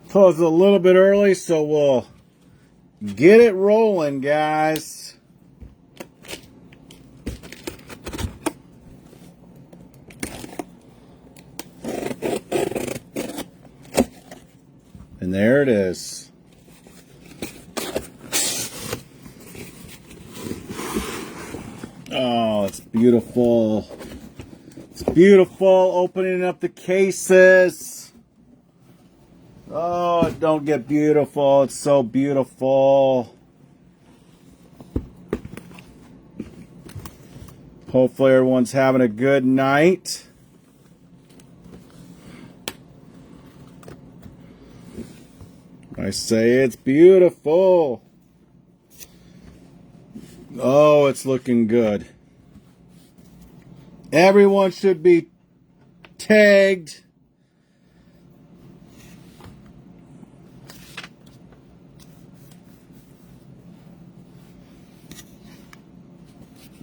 Close a little bit early, so we'll get it rolling, guys. And there it is. Oh, it's beautiful. It's beautiful. Opening up the cases. Oh, it don't get beautiful. It's so beautiful. Hopefully everyone's having a good night. I say it's beautiful. Oh, it's looking good. Everyone should be tagged.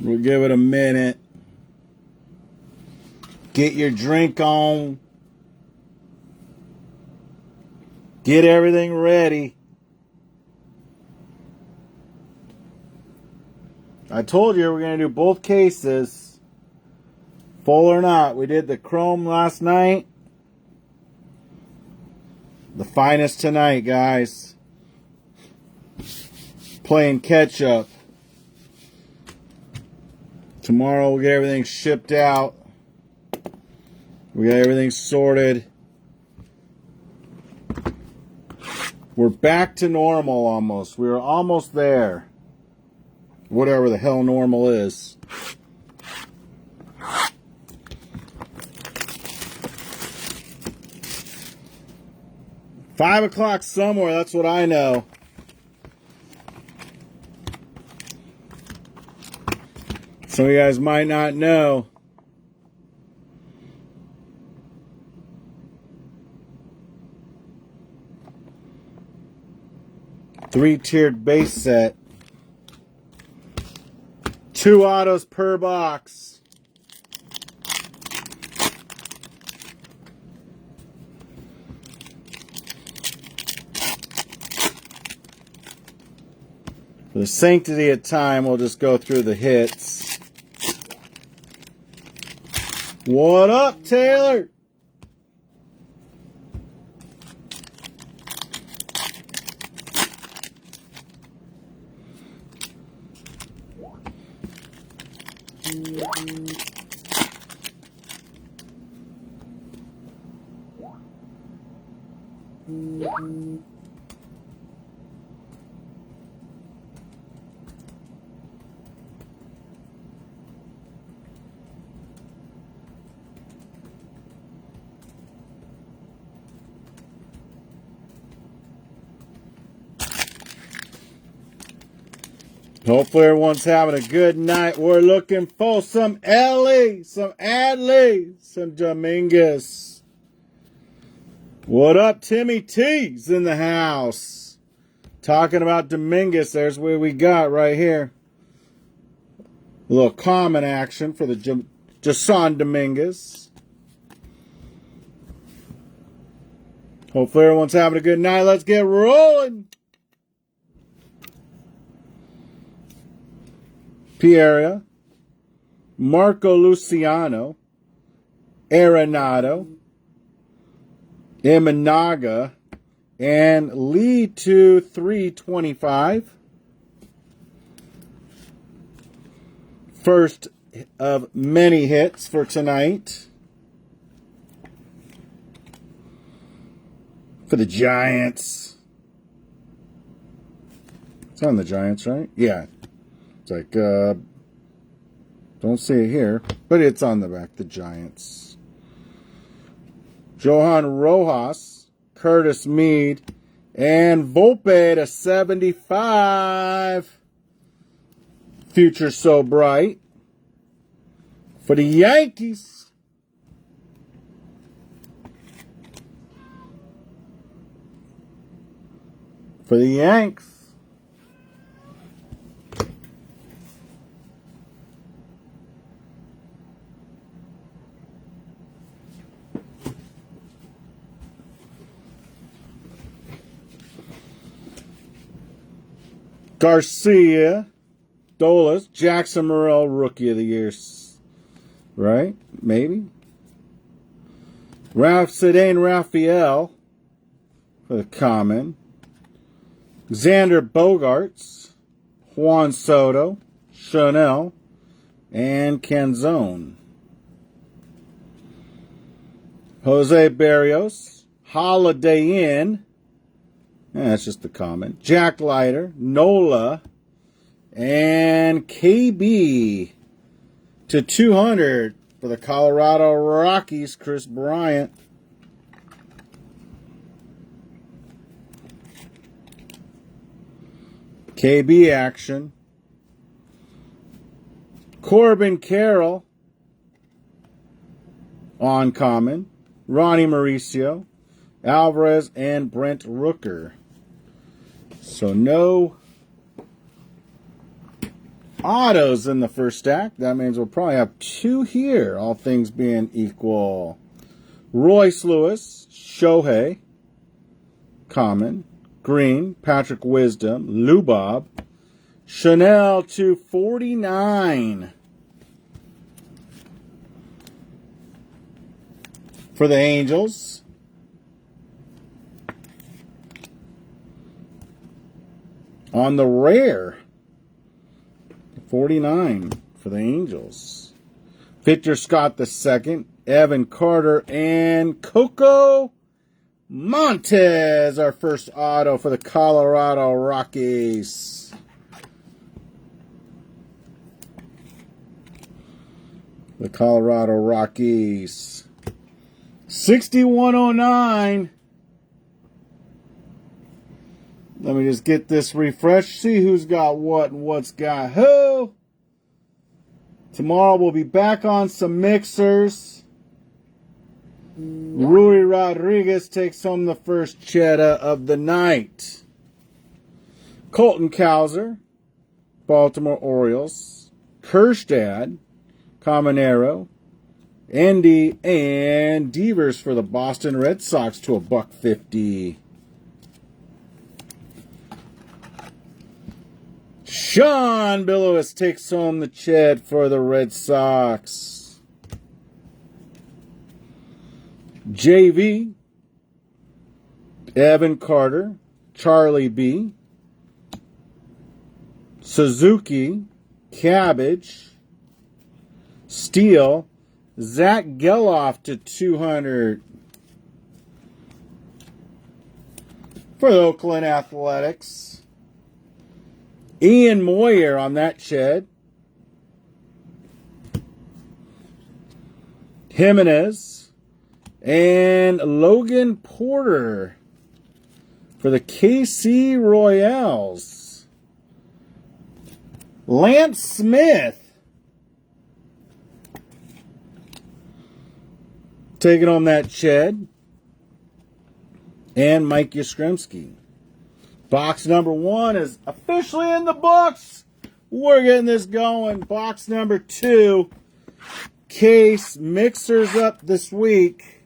We'll give it a minute. Get your drink on. Get everything ready. I told you we're going to do both cases. Full or not. We did the chrome last night. The finest tonight, guys. Playing catch up. Tomorrow we'll get everything shipped out. We got everything sorted. We're back to normal almost. We're almost there. Whatever the hell normal is. Five o'clock somewhere, that's what I know. Some of you guys might not know. Three-tiered base set. 2 autos per box. For the sanctity of time, we'll just go through the hits. What up, Taylor? Hopefully everyone's having a good night. We're looking for some Ellie, some Adley, some Dominguez. What up, Timmy T's in the house? Talking about Dominguez, there's where we got right here. A little common action for the Jason Dominguez. Hopefully everyone's having a good night. Let's get rolling. Pierre, Marco Luciano, Arenado, Imanaga, and Lee to 325. First of many hits for tonight. For the Giants. It's on the Giants, right? Yeah. It's like, don't see it here, but it's on the back, the Giants. Johan Rojas, Curtis Mead, and Volpe to 75. Future so bright. For the Yankees. For the Yanks. Garcia, Dolas, Jackson Morrell, Rookie of the Year. Right? Maybe. Sedane Raphael for the common. Xander Bogaerts, Juan Soto, Chanel, and Canzone. Jose Barrios, Holiday Inn, that's just the common. Jack Leiter, Nola, and KB to 200 for the Colorado Rockies, Chris Bryant. KB action. Corbin Carroll on common. Ronnie Mauricio, Alvarez, and Brent Rooker. So no autos in the first stack. That means we'll probably have 2 here, all things being equal. Royce Lewis, Shohei, common. Green, Patrick Wisdom, Lubob, Chanel to 49 for the Angels. On the rare, 49 for the Angels. Victor Scott II, Evan Carter, and Coco Montez, our first auto for the Colorado Rockies. The Colorado Rockies. 6109. Let me just get this refreshed. See who's got what and what's got who. Tomorrow we'll be back on some mixers. Rui Rodriguez takes home the first cheddar of the night. Colton Cowser, Baltimore Orioles. Kerstad, Caminero, Andy, and Devers for the Boston Red Sox to $1.50. Sean Billouis takes home the Ched for the Red Sox. JV, Evan Carter, Charlie B, Suzuki, Cabbage, Steele, Zach Geloff to 200 for the Oakland Athletics. Ian Moyer on that Ched. Jimenez. And Logan Porter for the KC Royals. Lance Smith taking on that Ched. And Mike Yastrzemski. Box number 1 is officially in the books. We're getting this going. Box number 2. Case mixers up this week.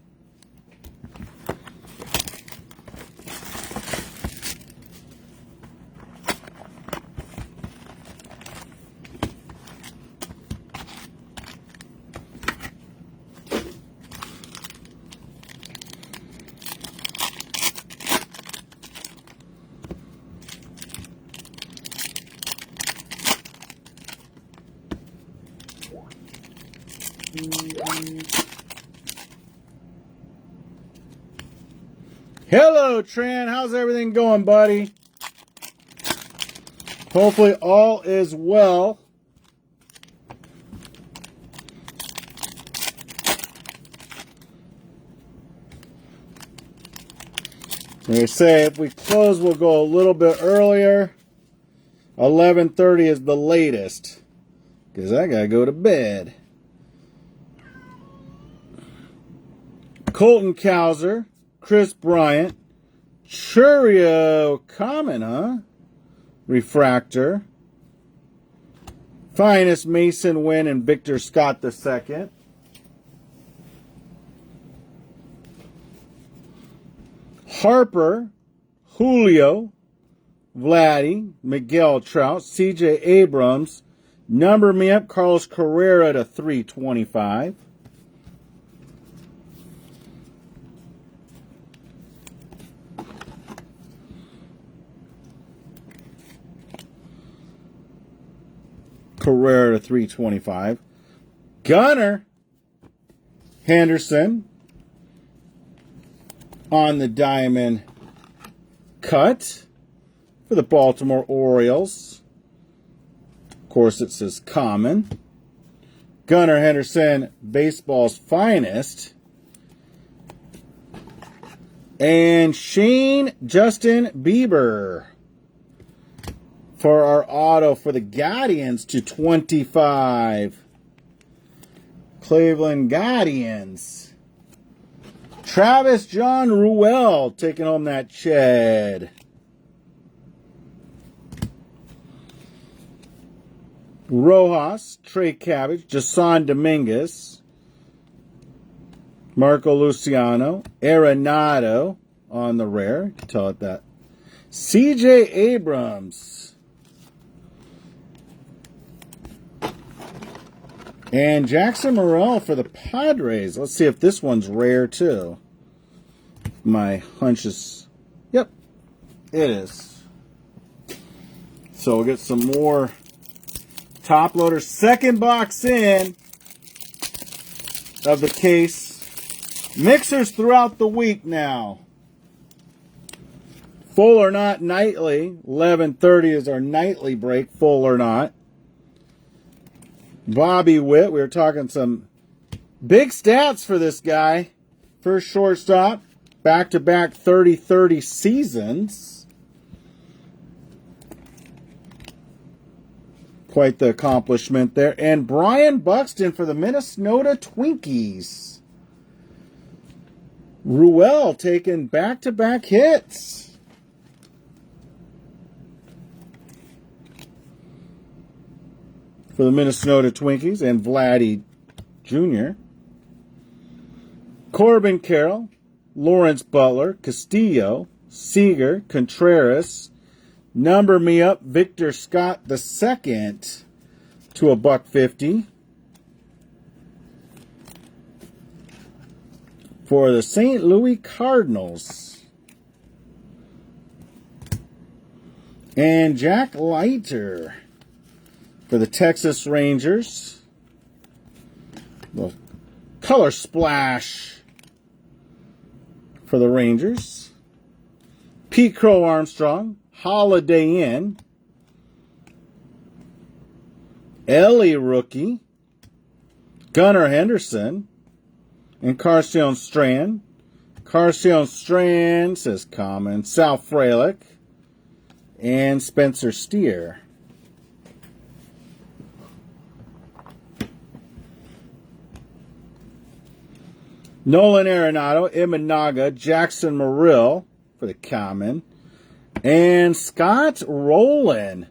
Hello, Tran. How's everything going, buddy? Hopefully all is well. They say if we close, we'll go a little bit earlier. 11:30 is the latest, because I gotta go to bed. Colton Cowser, Chris Bryant, Churio common, huh? Refractor. Finest Mason Wynn and Victor Scott II. Harper, Julio, Vladdy, Miguel Trout, C.J. Abrams. Number me up, Carlos Carrera to 325. Carrera to 325. Gunnar Henderson on the diamond cut for the Baltimore Orioles. Of course, it says common. Gunnar Henderson, baseball's finest. And Shane Justin Bieber for our auto for the Guardians to 25. Cleveland Guardians. Travis John Ruel taking home that Ched. Rojas, Trey Cabbage, Jason Dominguez, Marco Luciano, Arenado on the rare. You can tell it that. C.J. Abrams. And Jackson Morrell for the Padres. Let's see if this one's rare too. My hunch is, yep, it is. So we'll get some more top loader. Second box in of the case. Mixers throughout the week now. Full or not nightly. 11:30 is our nightly break. Full or not. Bobby Witt. We were talking some big stats for this guy. First shortstop. Back-to-back 30-30 seasons. Quite the accomplishment there. And Brian Buxton for the Minnesota Twinkies. Ruel taking back-to-back hits. For the Minnesota Twinkies and Vladdy Jr. Corbin Carroll, Lawrence Butler, Castillo, Seager, Contreras. Number me up, Victor Scott II to a $1.50. For the St. Louis Cardinals. And Jack Leiter for the Texas Rangers. The color splash for the Rangers. Pete Crow Armstrong. Holiday Inn. Ellie rookie. Gunnar Henderson. And Carcion Strand. Carcion Strand says common. Sal Frelick. And Spencer Steer. Nolan Arenado, Imanaga, Jackson Morrill for the common. And Scott Rowland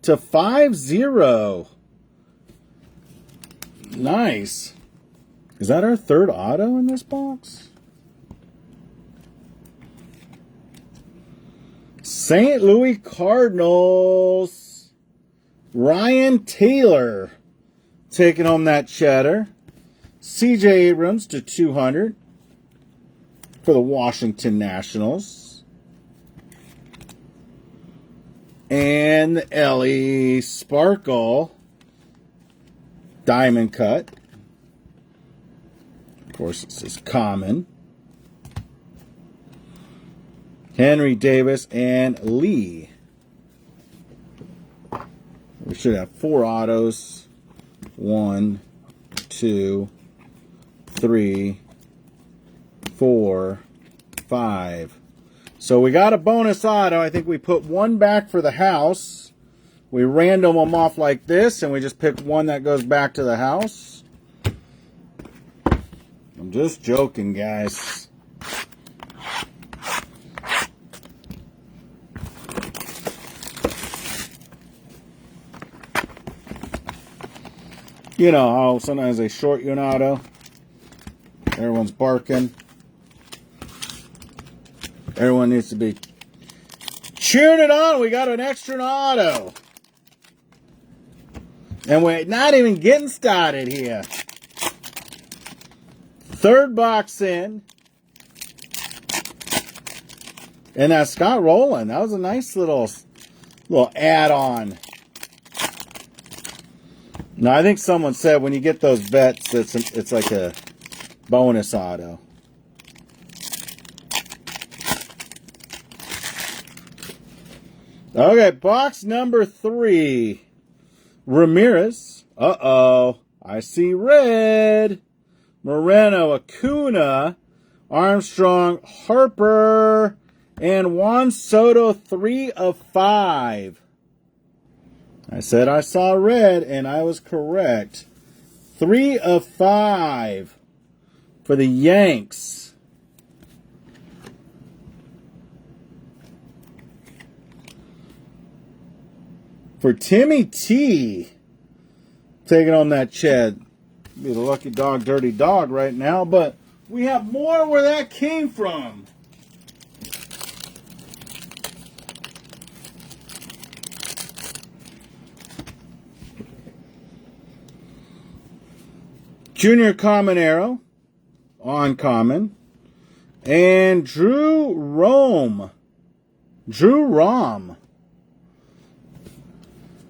to 5-0. Nice. Is that our third auto in this box? St. Louis Cardinals. Ryan Taylor taking home that cheddar. C.J. Abrams to 200 for the Washington Nationals. And the Ellie Sparkle diamond cut. Of course, it says common. Henry Davis and Lee. We should have 4 autos. 1, 2, 3, 4, 5. So we got a bonus auto. I think we put 1 back for the house. We random them off like this, and we just pick 1 that goes back to the house. I'm just joking, guys. You know how sometimes they short you an auto. Everyone's barking. Everyone needs to be Cheering it on. We got an extra auto. And we're not even getting started here. Third box in. And that's Scott Rowland. That was a nice little add-on. Now, I think someone said when you get those bets, it's like a bonus auto. Okay, box number 3. Ramirez. Uh-oh. I see red. Moreno, Acuna, Armstrong, Harper, and Juan Soto, 3 of 5. I said I saw red, and I was correct. 3 of 5 for the Yanks. For Timmy T, taking on that Ched. Be the lucky dog, dirty dog right now, but we have more where that came from. Junior Caminero, uncommon, and Drew Rom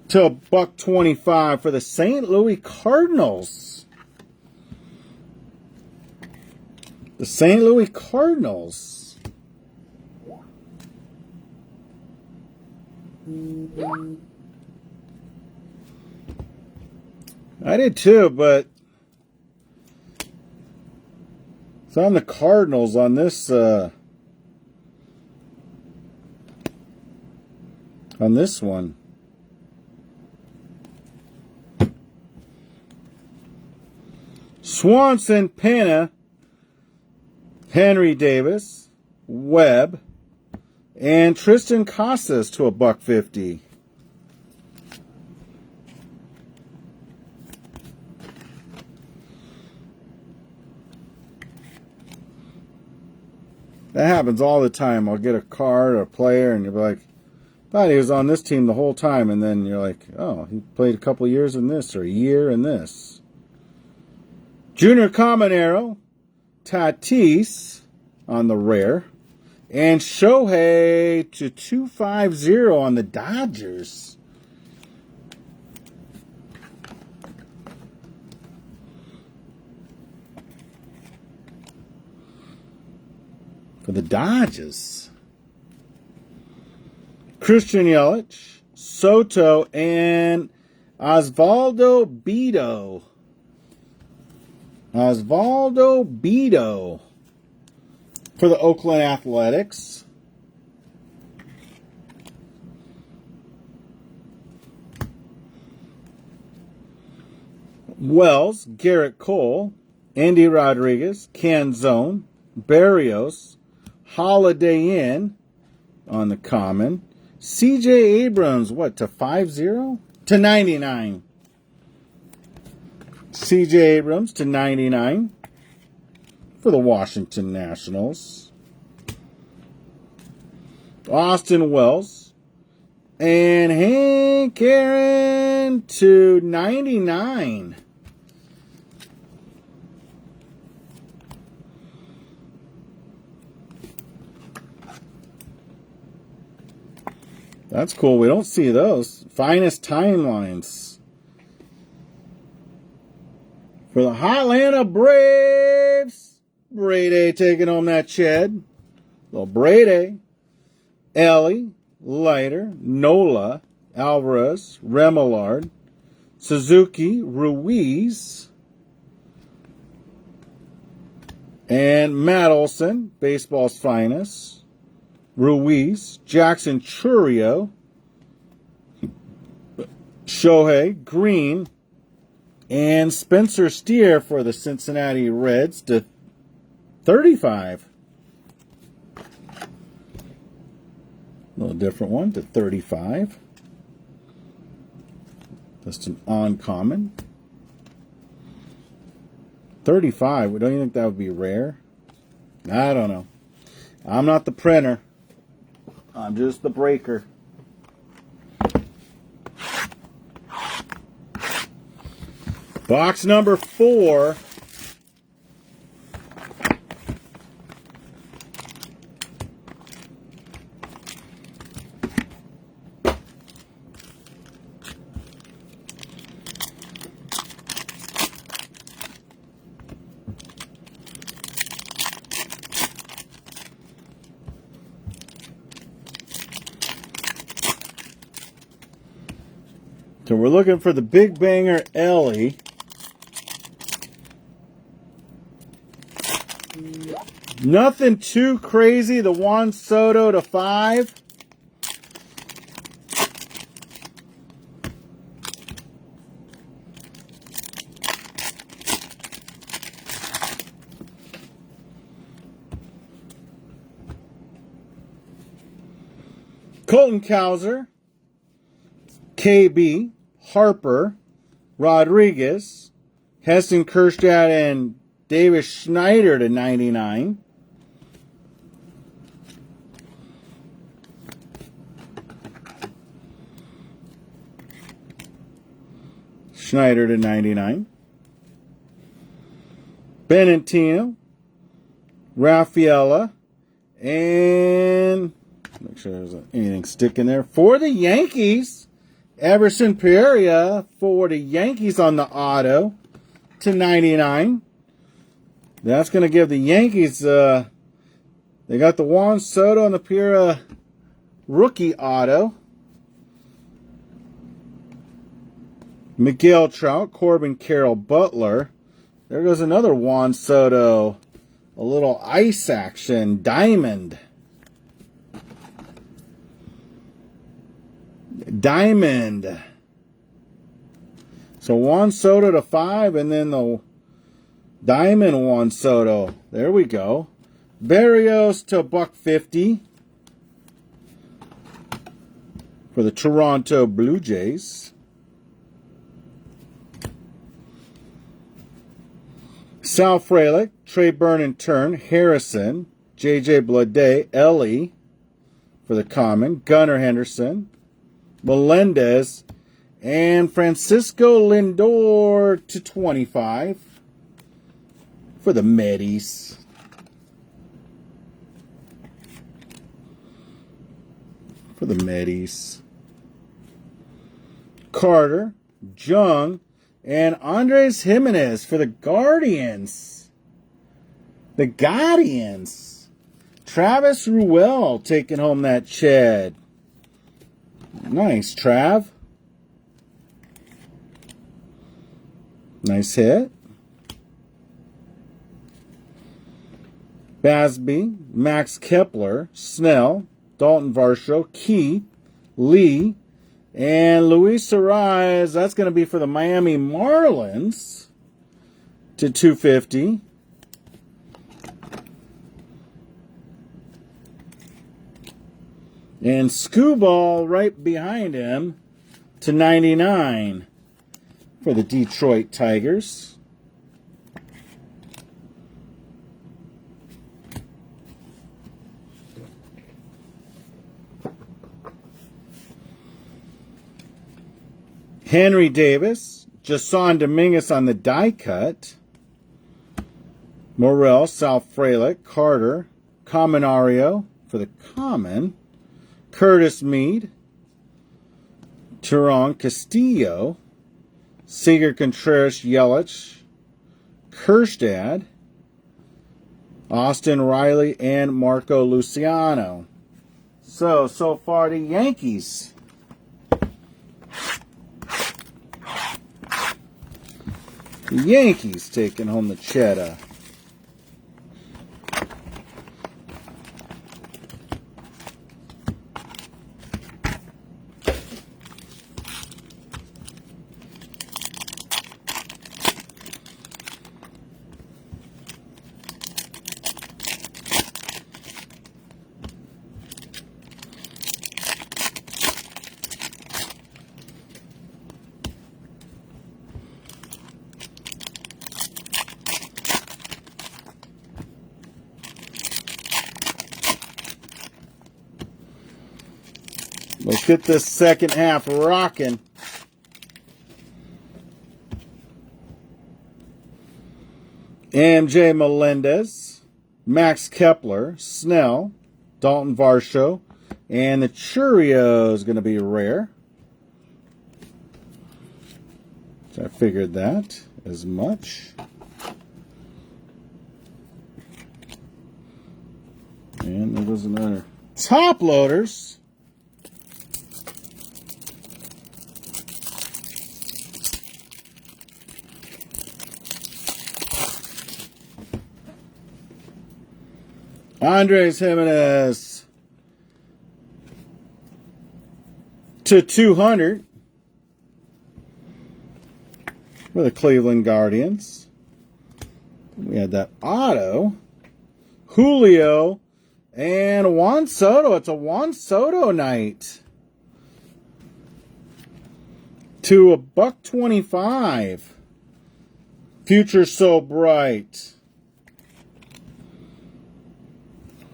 to $1.25 for the St. Louis Cardinals. The St. Louis Cardinals. I did too, but it's on the Cardinals on this one. Swanson, Pena, Henry Davis, Webb, and Tristan Casas to $1.50. That happens all the time. I'll get a card or a player, and you'll be like, thought he was on this team the whole time, and then you're like, oh, he played a couple years in this, or a year in this. Junior Caminero, Tatis on the rare, and Shohei to 250 on the Dodgers. For the Dodgers. Christian Yelich, Soto, and Osvaldo Bido. For the Oakland Athletics. Wells, Garrett Cole, Andy Rodriguez, Canzone, Barrios, Holiday Inn on the common. C.J. Abrams, to 50? To 99. C.J. Abrams to 99 for the Washington Nationals. Austin Wells and Hank Aaron to 99. That's cool. We don't see those. Finest timelines. For the Atlanta Braves, Brady taking on that Ched. Little Brady. Ellie, Leiter, Nola, Alvarez, Remillard, Suzuki, Ruiz, and Matt Olson, baseball's finest. Ruiz, Jackson Churio, Shohei, Green, and Spencer Steer for the Cincinnati Reds to 35. A little different one to 35. Just an uncommon. 35. Don't you think that would be rare? I don't know. I'm not the printer. I'm just the breaker. Box number 4. So we're looking for the big banger Ellie. Nothing too crazy. The Juan Soto to 5. Colton Cowser, KB, Harper, Rodriguez, Heston Kjerstad, and Davis Schneider to 99. Schneider to 99. Benentino, Rafaela, and make sure there's anything sticking there. For the Yankees, Everson Pereira for the Yankees on the auto to 99. That's going to give the Yankees, they got the Juan Soto and the Pereira rookie auto. Miguel Trout, Corbin Carroll, Butler. There goes another Juan Soto. A little ice action. Diamond. So Juan Soto to 5, and then the Diamond Juan Soto. There we go. Berrios to $1.50 for the Toronto Blue Jays. Sal Frelick, Trey Burton Turn, Harrison, J.J. Bleday, Ellie for the Common, Gunnar Henderson, Melendez, and Francisco Lindor to 25 for the Medis. Carter, Jung, and Andres Jimenez for the Guardians. Travis Ruel taking home that Ched. Nice, Trav. Nice hit. Basby, Max Kepler, Snell, Dalton Varsho, Key, Lee, and Luis Ariz. That's going to be for the Miami Marlins to 250. And Skubal right behind him to 99 for the Detroit Tigers. Henry Davis, Jason Dominguez on the die cut. Morel, Sal Frelick, Carter, Caminario for the Common. Curtis Mead, Teron Castillo, Seager Contreras Yelich, Kjerstad, Austin Riley, and Marco Luciano. So far the Yankees. The Yankees taking home the cheddar. get this second half rocking. MJ Melendez, Max Kepler, Snell, Dalton Varsho, and the Churio is going to be rare. So I figured that as much. And there was another top loaders. Andres Jimenez to 200 for the Cleveland Guardians. We had that auto. Julio and Juan Soto. It's a Juan Soto night. To $1.25. Future so bright.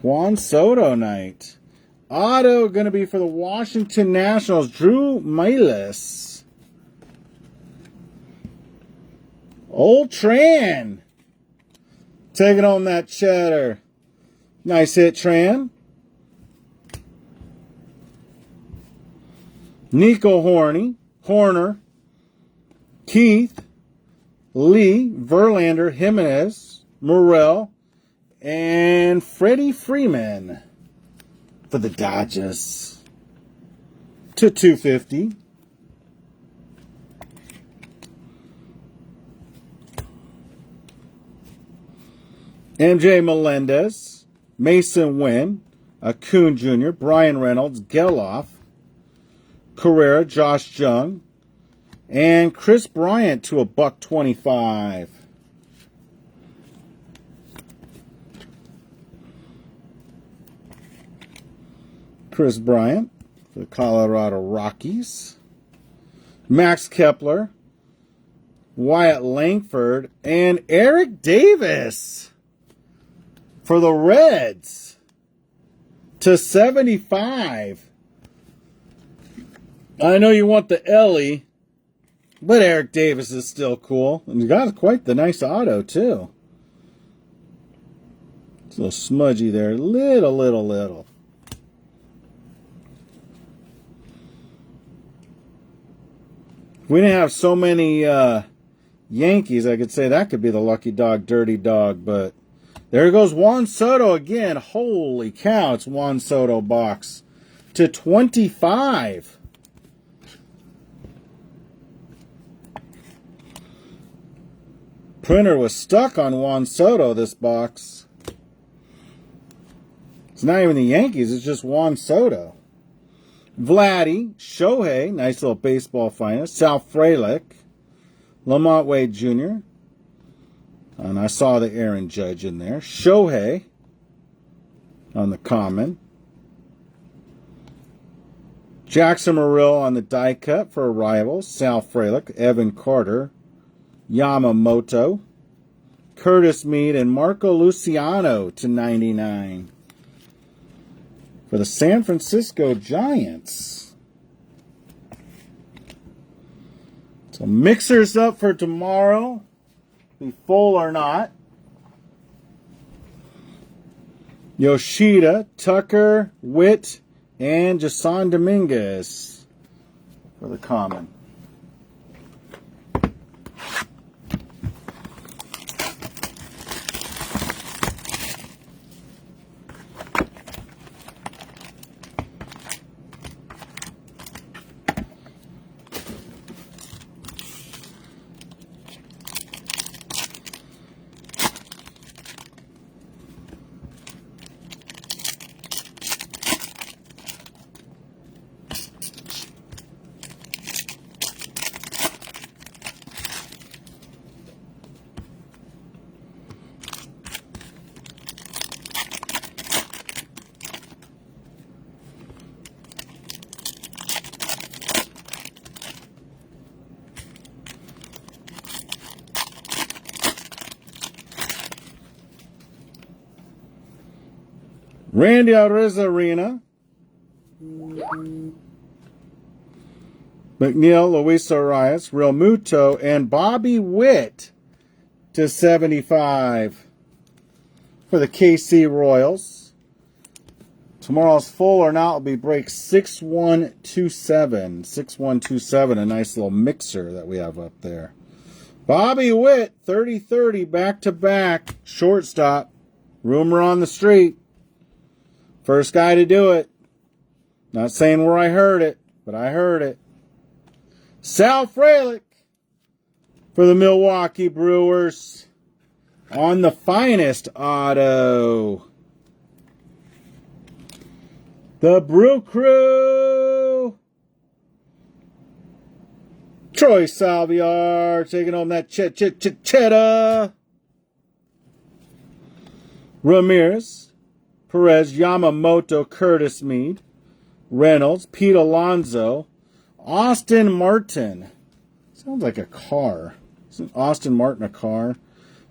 Juan Soto night. Auto going to be for the Washington Nationals. Drew Milas. Old Tran. Taking home that cheddar. Nice hit, Tran. Nico Horner. Keith. Lee. Verlander. Jimenez. Morel. And Freddie Freeman for the Dodgers to 250. MJ Melendez, Mason Wynn, Acuna Jr., Brian Reynolds, Geloff, Carrera, Josh Jung, and Chris Bryant to $1.25. Chris Bryant for the Colorado Rockies. Max Kepler, Wyatt Langford, and Eric Davis for the Reds to 75. I know you want the Ellie, but Eric Davis is still cool. And he's got quite the nice auto, too. It's a little smudgy there. Little. If we didn't have so many Yankees, I could say that could be the lucky dog, dirty dog. But there goes Juan Soto again. Holy cow, it's Juan Soto box to 25. Printer was stuck on Juan Soto this box. It's not even the Yankees, it's just Juan Soto. Vladdy, Shohei, nice little baseball finest. Sal Frelick, Lamont Wade Jr. And I saw the Aaron Judge in there. Shohei on the common. Jackson Murill on the die cut for a rival. Sal Frelick, Evan Carter, Yamamoto, Curtis Mead, and Marco Luciano to 99. For the San Francisco Giants. So mixers up for tomorrow. Be full or not. Yoshida, Tucker, Witt, and Jason Dominguez for the common. Randy Arozarena, McNeil, Luis Arias, Real Muto, and Bobby Witt to 75 for the KC Royals. Tomorrow's full or not will be break 6127. 6127, a nice little mixer that we have up there. Bobby Witt, 30-30, back-to-back, shortstop. Rumor on the street. First guy to do it. Not saying where I heard it, but I heard it. Sal Frelick for the Milwaukee Brewers on the finest auto. The Brew Crew. Troy Salviar taking home that cheddar. Ramirez, Perez, Yamamoto, Curtis Mead, Reynolds, Pete Alonso, Austin Martin. Sounds like a car. Isn't Austin Martin a car?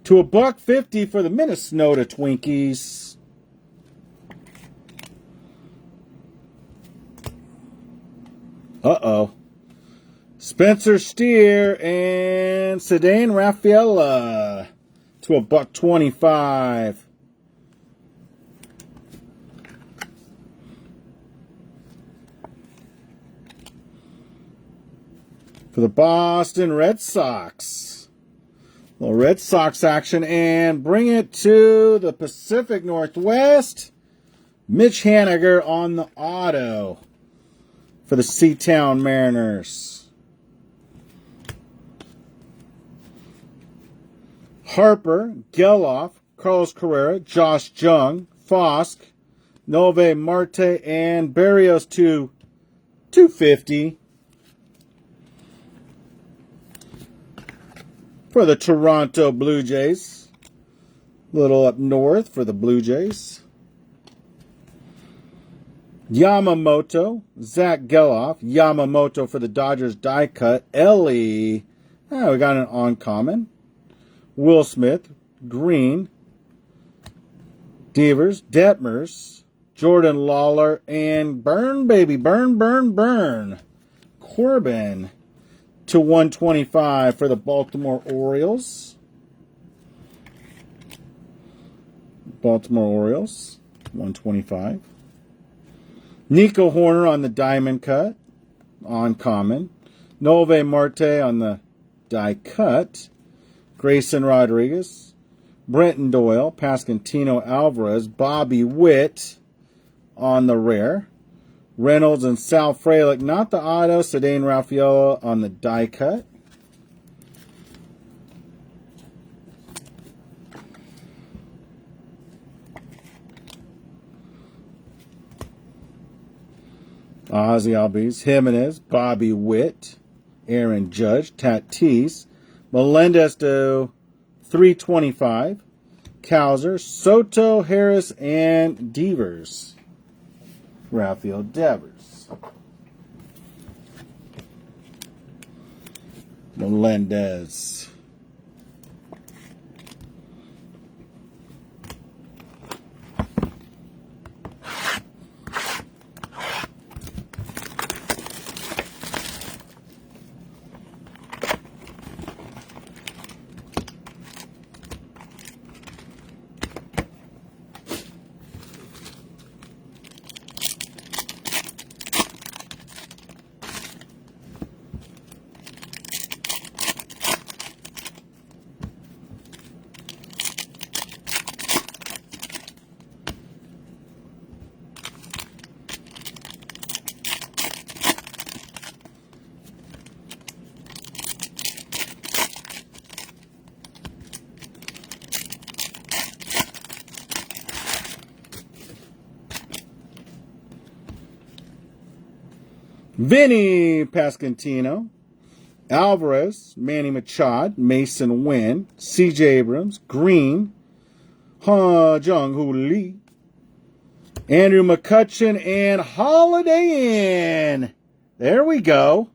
To $1.50 for the Minnesota Twinkies. Uh-oh. Spencer Steer and Cedane Rafaela to $1.25. For the Boston Red Sox. A little Red Sox action, and bring it to the Pacific Northwest. Mitch Haniger on the auto for the Seatown Mariners. Harper, Geloff, Carlos Carrera, Josh Jung, Fosk, Nove Marte, and Barrios to $2.50. For the Toronto Blue Jays. A little up north for the Blue Jays. Yamamoto, Zach Geloff. Yamamoto for the Dodgers die cut. Ellie. Oh, we got an uncommon. Will Smith, Green. Devers, Detmers, Jordan Lawler, and Burn, baby. Burn. Corbin to $125 for the Baltimore Orioles. $125. Nico Horner on the diamond cut, on common. Nove Marte on the die cut. Grayson Rodriguez. Brenton Doyle, Pasquantino Alvarez, Bobby Witt on the rare. Reynolds and Sal Frelick, not the auto. Cedane Rafaela on the die cut. Ozzy Albies, Jimenez, Bobby Witt, Aaron Judge, Tatis, Melendez to $3.25. Cowser, Soto, Harris, and Devers. Rafael Devers. Melendez. Vinny Pasquantino, Alvarez, Manny Machado, Mason Wynn, C.J. Abrams, Green, Jung-Hoo Lee, Andrew McCutchen, and Holiday Inn. There we go.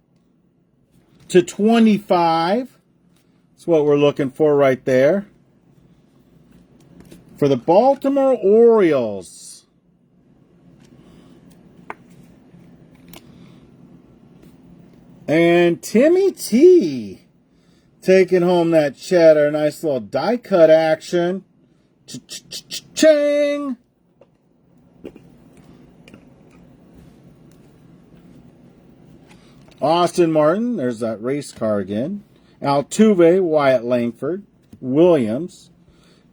To $25. That's what we're looking for right there. For the Baltimore Orioles. And Timmy T taking home that cheddar. Nice little die cut action. Ching! Austin Martin, there's that race car again. Altuve, Wyatt Langford, Williams,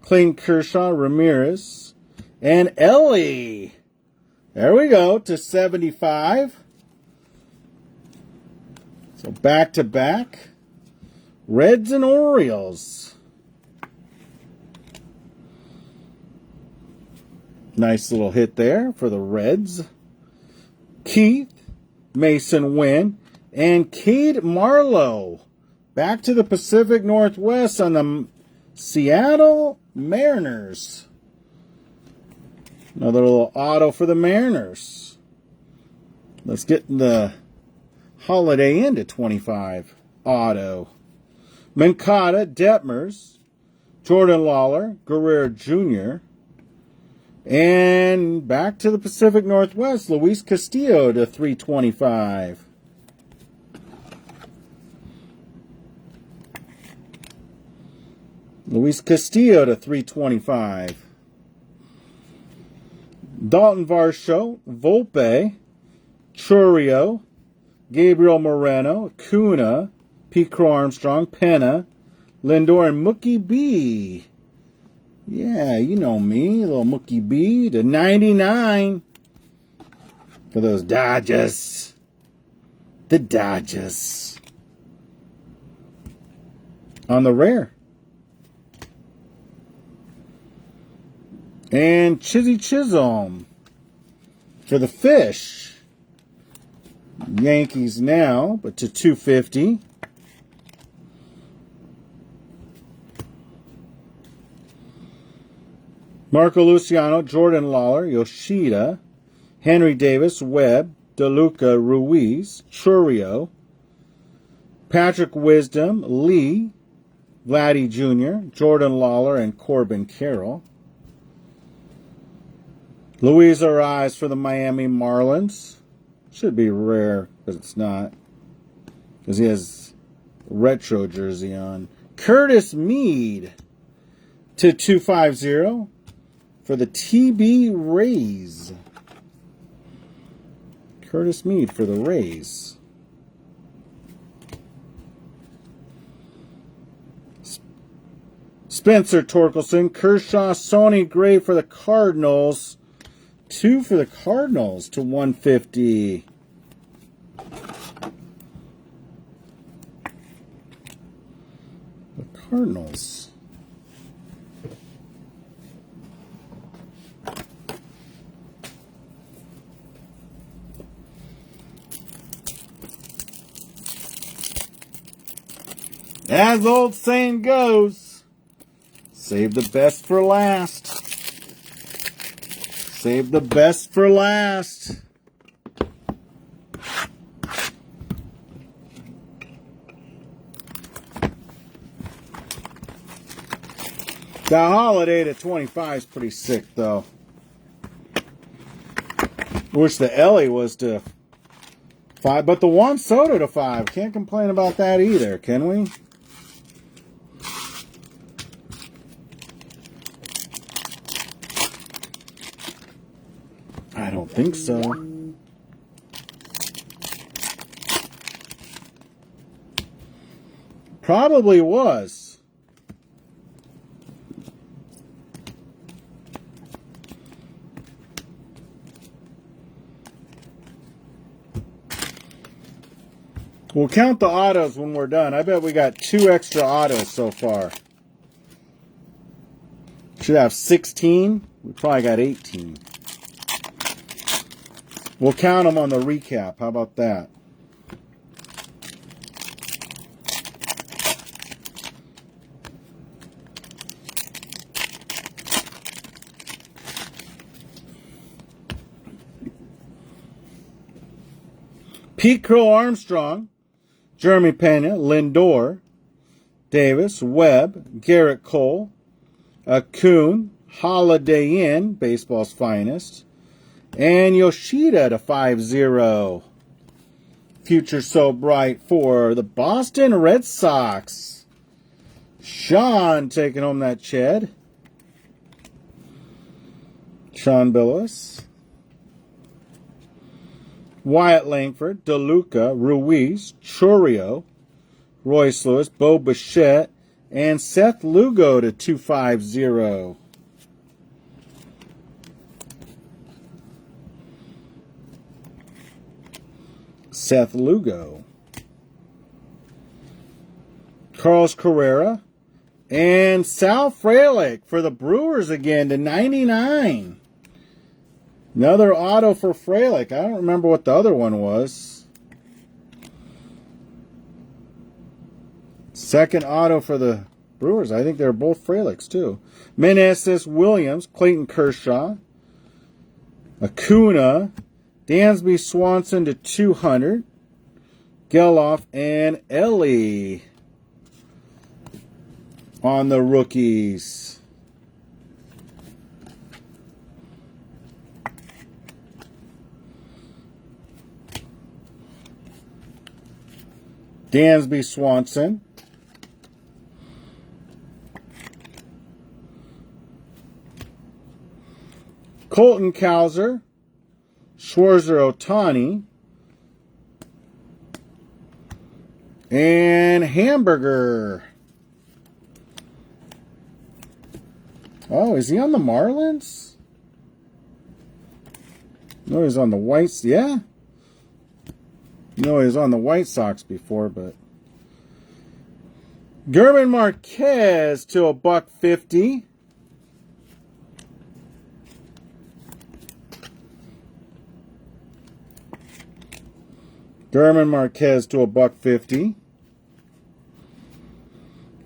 Clayton Kershaw, Ramirez, and Ellie. There we go, to 75. So back to back. Reds and Orioles. Nice little hit there for the Reds. Keith, Mason Wynn, and Cade Marlowe. Back to the Pacific Northwest on the Seattle Mariners. Another little auto for the Mariners. Let's get the Holiday into 25. Auto. Mancada, Detmers, Jordan Lawler, Guerrero Jr., and back to the Pacific Northwest, Luis Castillo to 325. Luis Castillo to 325. Dalton Varsho, Volpe, Churio, Gabriel Moreno, Acuna, Pete Crow Armstrong, Penna, Lindor, and Mookie B. Yeah, you know me, little Mookie B to 99 for those Dodgers. The Dodgers. On the rare. And Chizzy Chisholm for the Fish. Yankees now, but to 250. Marco Luciano, Jordan Lawler, Yoshida, Henry Davis, Webb, DeLuca, Ruiz, Churio, Patrick Wisdom, Lee, Vladdy Jr., Jordan Lawler, and Corbin Carroll. Luis Ariz for the Miami Marlins. Should be rare, but it's not, because he has a retro jersey on. Curtis Mead to 250 for the TB Rays. Curtis Mead for the Rays. Spencer Torkelson, Kershaw, Sonny Gray for the Cardinals. 2 for the Cardinals to 150. The Cardinals. As the old saying goes, save the best for last. Save the best for last. The Holiday to 25 is pretty sick, though. Wish the Ellie was to 5, but the Juan Soto to 5. Can't complain about that either, can we? I don't think so. Probably was. We'll count the autos when we're done. I bet we got 2 extra autos so far. Should have 16. We probably got 18. We'll count them on the recap. How about that? Pete Crow Armstrong, Jeremy Pena, Lindor, Davis, Webb, Garrett Cole, Acuna, Holiday Inn, baseball's finest, and Yoshida to 50. Future so bright for the Boston Red Sox. Sean taking home that Ched. Sean Billis. Wyatt Langford, DeLuca, Ruiz, Churio, Royce Lewis, Bo Bichette, and Seth Lugo to 250. Seth Lugo. Carlos Carrera. And Sal Frelick for the Brewers again to 99. Another auto for Frelick. I don't remember what the other one was. Second auto for the Brewers. I think they're both Frelicks too. Meneses Williams, Clayton Kershaw, Acuna, Dansby Swanson to 200. Geloff and Ellie on the rookies. Dansby Swanson. Colton Cowser. Schwarzer Ohtani. And Hamburger. Oh, is he on the Marlins? No, he's on the Whites. Yeah. No, he was on the White Sox before, but German Marquez to $1.50. German Marquez to $1.50.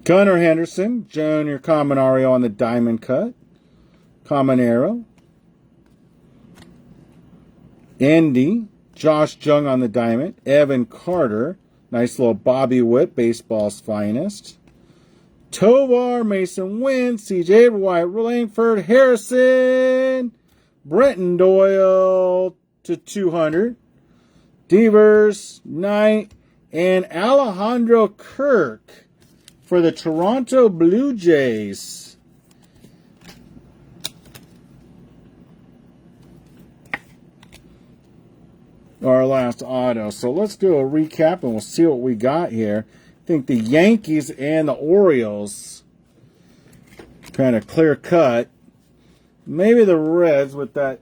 Gunnar Henderson, Junior Caminero on the diamond cut. Caminero. Andy, Josh Jung on the diamond. Evan Carter, nice little Bobby Witt, baseball's finest. Tovar, Mason Wynn, CJ White, Langford, Harrison, Brenton Doyle to 200. Devers, Knight, and Alejandro Kirk for the Toronto Blue Jays. Our last auto. So let's do a recap and we'll see what we got here. I think the Yankees and the Orioles kind of clear cut. Maybe the Reds with that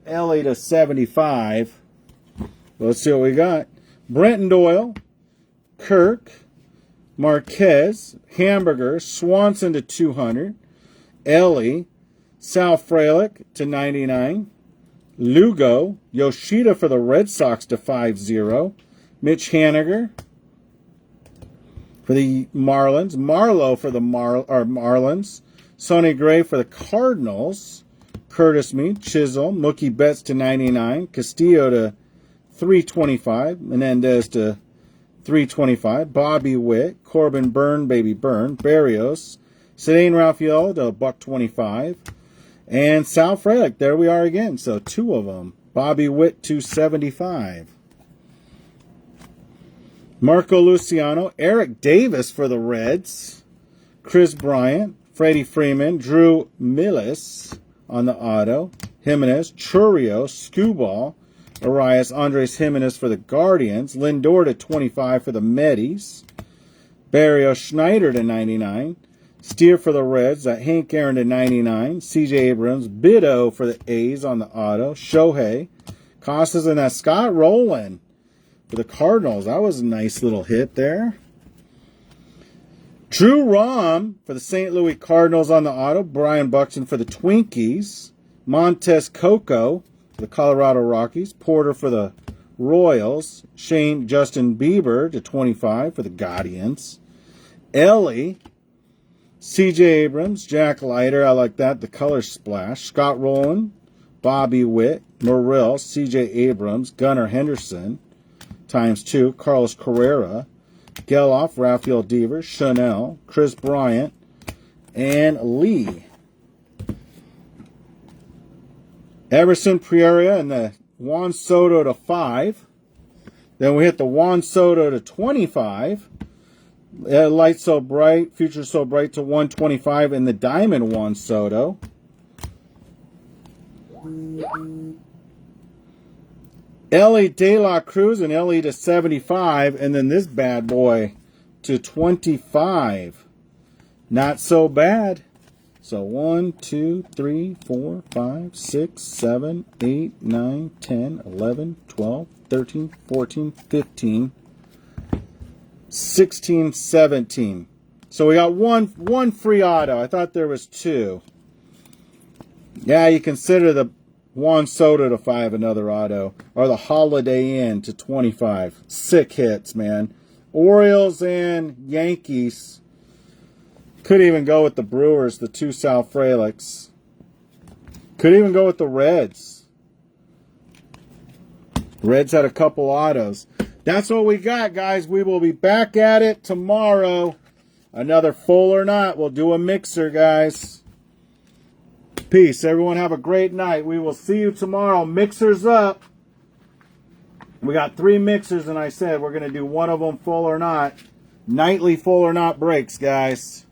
LA to 75. Let's see what we got. Brenton Doyle, Kirk, Marquez, Hamburger, Swanson to 200, Ellie, Sal Frelick to 99, Lugo, Yoshida for the Red Sox to 50, Mitch Haniger for the Marlins, Marlowe for the Marlins, Sonny Gray for the Cardinals, Curtis Mead, Chisholm, Mookie Betts to 99, Castillo to 325, Menendez to 325, Bobby Witt, Corbin Byrne, Baby Byrne, Barrios, Cedane Raphael to $1.25, and Sal Frelick. There we are again. So two of them. Bobby Witt 275. Marco Luciano, Eric Davis for the Reds, Chris Bryant, Freddie Freeman, Drew Millis on the auto, Jimenez, Churio, Skubal, Arias Andres Jimenez for the Guardians, Lindor to 25 for the Medis, Barrios Schneider to 99, Steer for the Reds, Hank Aaron to 99, CJ Abrams, Bido for the A's on the auto, Shohei, Costas, and Scott Rowland for the Cardinals. That was a nice little hit there. Drew Rom for the St. Louis Cardinals on the auto, Brian Buxton for the Twinkies, Montez Coco for the Colorado Rockies, Porter for the Royals, Shane Justin Bieber to 25 for the Guardians, Ellie, C.J. Abrams, Jack Leiter, I like that, the color splash, Scott Rowland, Bobby Witt, Morrell, C.J. Abrams, Gunnar Henderson, ×2, Carlos Carrera, Geloff, Rafael Devers, Chanel, Chris Bryant, and Lee. Everson Pereira and the Juan Soto to 5. Then we hit the Juan Soto to 25. Light So Bright, Future So Bright to 125 in the Diamond Juan Soto. Ellie De La Cruz and Ellie to 75. And then this bad boy to 25. Not so bad. So 1, 2, 3, 4, 5, 6, 7, 8, 9, 10, 11, 12, 13, 14, 15, 16, 17. So we got one free auto. I thought there was 2. Yeah, you consider the Juan Soto to 5 another auto. Or the Holiday Inn to 25. Sick hits, man. Orioles and Yankees. Could even go with the Brewers, the 2 Sal Frelics. Could even go with the Reds. Reds had a couple autos. That's what we got, guys. We will be back at it tomorrow. Another full or not. We'll do a mixer, guys. Peace. Everyone have a great night. We will see you tomorrow. Mixers up. We got 3 mixers, and I said we're going to do one of them full or not. Nightly full or not breaks, guys.